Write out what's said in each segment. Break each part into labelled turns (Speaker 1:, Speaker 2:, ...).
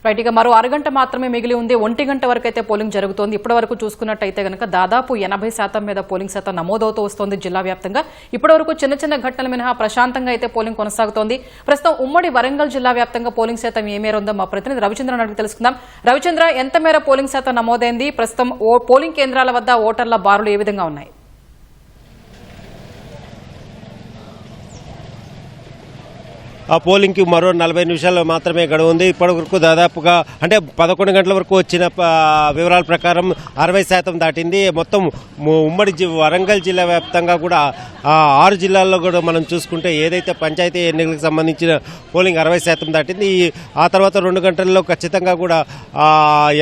Speaker 1: Right, ఇక మరో అరగంట మాత్రమే మిగిలి ఉంది. 1 గంట వరకు అయితే పోలింగ్ జరుగుతోంది. ఇప్పటి వరకు చూసుకున్నట్టయితే గనక దాదాపు 80% మీద పోలింగ్ శాతం నమోదవుతూ వస్తోంది జిల్లా వ్యాప్తంగా. ఇప్పటి వరకు చిన్న చిన్న ఘటనలు మినహా ప్రశాంతంగా అయితే పోలింగ్ కొనసాగుతోంది. ప్రస్తుతం ఉమ్మడి వరంగల్ జిల్లా వ్యాప్తంగా పోలింగ్ శాతం ఏ మేర ఉందో మా ప్రతినిధి రవిచంద్రన్ అడిగి తెలుసుకుందాం. రవిచంద్ర, ఎంత మేర పోలింగ్ శాతం నమోదైంది? ప్రస్తుతం పోలింగ్ కేంద్రాల వద్ద ఓటర్ల బారులు ఏ విధంగా ఉన్నాయి?
Speaker 2: ఆ పోలింగ్కి మరో 40 నిమిషాలు మాత్రమే గడువు ఉంది. ఇప్పటివరకు దాదాపుగా అంటే 11 గంటల వరకు వచ్చిన వివరాల ప్రకారం 60% దాటింది. మొత్తం ఉమ్మడి వరంగల్ జిల్లా వ్యాప్తంగా కూడా 6 జిల్లాల్లో కూడా మనం చూసుకుంటే ఏదైతే పంచాయతీ ఎన్నికలకు సంబంధించిన పోలింగ్ 60% దాటింది. ఆ తర్వాత 2 గంటల్లో ఖచ్చితంగా కూడా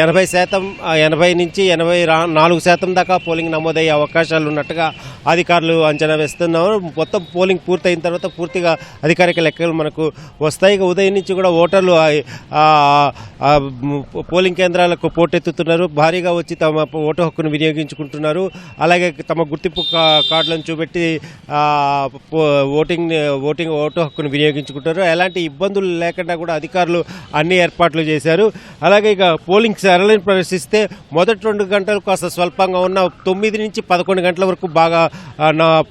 Speaker 2: 80%, 80 నుంచి 84% దాకా పోలింగ్ నమోదయ్యే అవకాశాలు ఉన్నట్టుగా అధికారులు అంచనా వేస్తున్నారు. మొత్తం పోలింగ్ పూర్తయిన తర్వాత పూర్తిగా అధికారిక లెక్కలు మనకు వస్తాయి. ఉదయం నుంచి కూడా ఓటర్లు పోలింగ్ కేంద్రాలకు పోటెత్తుతున్నారు. భారీగా వచ్చి తమ ఓటు హక్కును వినియోగించుకుంటున్నారు. అలాగే తమ గుర్తింపు కార్డులను చూపెట్టి ఓటు హక్కును వినియోగించుకుంటారు. ఎలాంటి ఇబ్బందులు లేకుండా కూడా అధికారులు అన్ని ఏర్పాట్లు చేశారు. అలాగే ఇక పోలింగ్ సరళిని ప్రదర్శిస్తే మొదటి 2 గంటలు కాస్త స్వల్పంగా ఉన్న 9 నుంచి 11 గంటల వరకు బాగా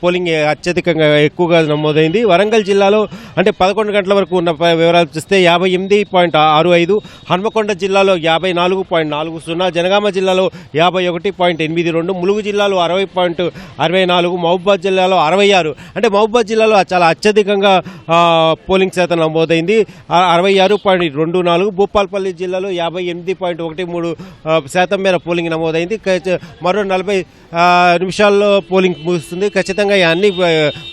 Speaker 2: పోలింగ్ అత్యధికంగా ఎక్కువగా నమోదైంది. వరంగల్ జిల్లాలో అంటే 11 గంటల వరకు ఉన్న వివరాలు చూస్తే 58.65, హన్మకొండ జిల్లాలో 54.40, జనగామ జిల్లాలో 51.82, ములుగు జిల్లాలో 60.64, మహబూబాద్ జిల్లాలో 66. అంటే మహబూబాద్ జిల్లాలో చాలా అత్యధికంగా పోలింగ్ శాతం నమోదైంది, 66.24. భూపాల్పల్లి జిల్లాలో 58.13% మేర పోలింగ్ నమోదైంది. మరో 40 నిమిషాల్లో పోలింగ్ ముగుస్తుంది. ఖచ్చితంగా అన్ని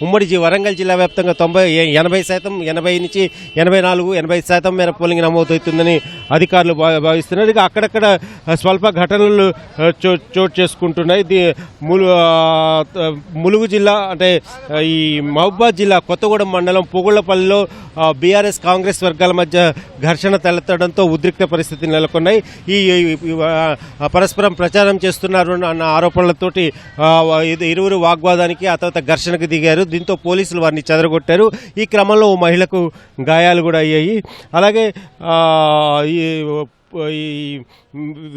Speaker 2: ఉమ్మడి వరంగల్ జిల్లా వ్యాప్తంగా 80%, 80 నుంచి 84, 80% మేర పోలింగ్ నమోదవుతుందని అధికారులు భావిస్తున్నారు. ఇక అక్కడక్కడ స్వల్ప ఘటనలు చోటు చేసుకుంటున్నాయి. ములుగు జిల్లా అంటే ఈ మహబూబాద్ జిల్లా కొత్తగూడెం మండలం పొగుళ్లపల్లిలో బీఆర్ఎస్ కాంగ్రెస్ వర్గాల మధ్య ఘర్షణ తలెత్తడంతో ఉద్రిక్త పరిస్థితులు నెలకొన్నాయి. ఈ పరస్పరం ప్రచారం చేస్తున్నారు అన్న ఆరోపణలతోటి ఇరువురు వాగ్వాదానికి ఆ తర్వాత ఘర్షణకు దిగారు. దీంతో పోలీసులు వారిని చెదరగొట్టారు. ఈ క్రమంలో ఓ మహిళకు గాయాలు కూడా అయ్యాయి. అలాగే ఈ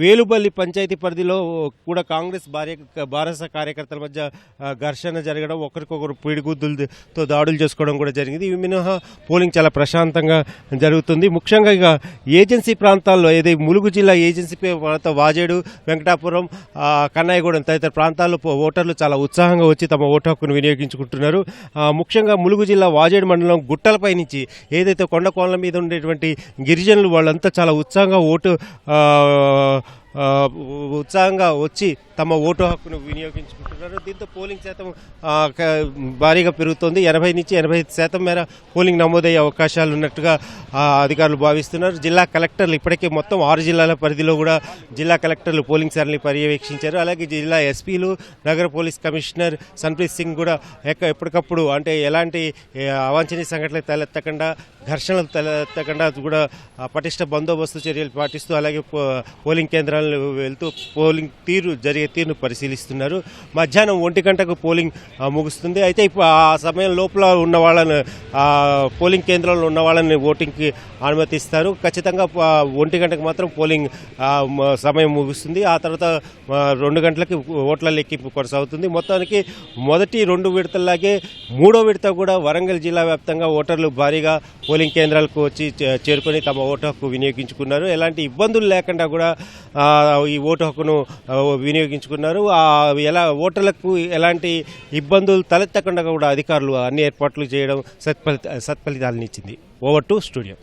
Speaker 2: వేలుపల్లి పంచాయతీ పరిధిలో కూడా కాంగ్రెస్ భారత కార్యకర్తల మధ్య ఘర్షణ జరగడం, ఒకరికొకరు పిడిగుద్దులతో దాడులు చేసుకోవడం కూడా జరిగింది. ఇవి మినహా పోలింగ్ చాలా ప్రశాంతంగా జరుగుతుంది. ముఖ్యంగా ఇక ఏజెన్సీ ప్రాంతాల్లో ములుగు జిల్లా ఏజెన్సీ ప్రాంత వాజేడు, వెంకటాపురం, కన్నాయగూడెం తదితర ప్రాంతాల్లో ఓటర్లు చాలా ఉత్సాహంగా వచ్చి తమ ఓటు హక్కును వినియోగించుకుంటున్నారు. ముఖ్యంగా ములుగు జిల్లా వాజేడు మండలం గుట్టలపై నుంచి ఏదైతే కొండ కోణల మీద ఉండేటువంటి గిరిజనులు వాళ్ళంతా చాలా ఉత్సాహంగా వచ్చి తమ ఓటు హక్కును వినియోగించుకుంటున్నారు. దీంతో పోలింగ్ శాతం భారీగా పెరుగుతోంది. 80 నుంచి 85% మేర పోలింగ్ నమోదయ్యే అవకాశాలు ఉన్నట్టుగా అధికారులు భావిస్తున్నారు. జిల్లా కలెక్టర్లు ఇప్పటికే మొత్తం 6 జిల్లాల పరిధిలో కూడా జిల్లా కలెక్టర్లు పోలింగ్ సరళిని పర్యవేక్షించారు. అలాగే జిల్లా ఎస్పీలు, నగర పోలీస్ కమిషనర్ సన్ప్రీత్ సింగ్ కూడా ఎప్పటికప్పుడు అంటే ఎలాంటి అవాంఛనీయ సంఘటనలు తలెత్తకుండా, ఘర్షణలు తలెత్తకుండా కూడా పటిష్ట బందోబస్తు చర్యలు పాటిస్తూ అలాగే పోలింగ్ కేంద్రాలను వెళ్తూ పోలింగ్ జరిగే తీరును పరిశీలిస్తున్నారు. మధ్యాహ్నం 1 గంటకు పోలింగ్ ముగుస్తుంది. అయితే ఇప్పుడు ఆ సమయం లోపల ఉన్న వాళ్ళని పోలింగ్ కేంద్రంలో ఉన్న వాళ్ళని ఓటింగ్కి అనుమతిస్తారు. ఖచ్చితంగా 1 గంటకు మాత్రం పోలింగ్ సమయం ముగుస్తుంది. ఆ తర్వాత 2 గంటలకి ఓట్ల లెక్కింపు కొనసాగుతుంది. మొత్తానికి మొదటి 2 విడతల్లాగే 3వ విడత కూడా వరంగల్ జిల్లా వ్యాప్తంగా ఓటర్లు భారీగా పోలింగ్ కేంద్రాలకు వచ్చి చేరుకొని తమ ఓటు హక్కు వినియోగించుకున్నారు. ఎలాంటి ఇబ్బందులు లేకుండా కూడా ఈ ఓటు హక్కును వినియోగించుకున్నారు. ఓటర్లకు ఎలాంటి ఇబ్బందులు తలెత్తకుండా కూడా అధికారులు అన్ని ఏర్పాట్లు చేయడం సత్ఫలితాలను ఇచ్చింది. Over to studio.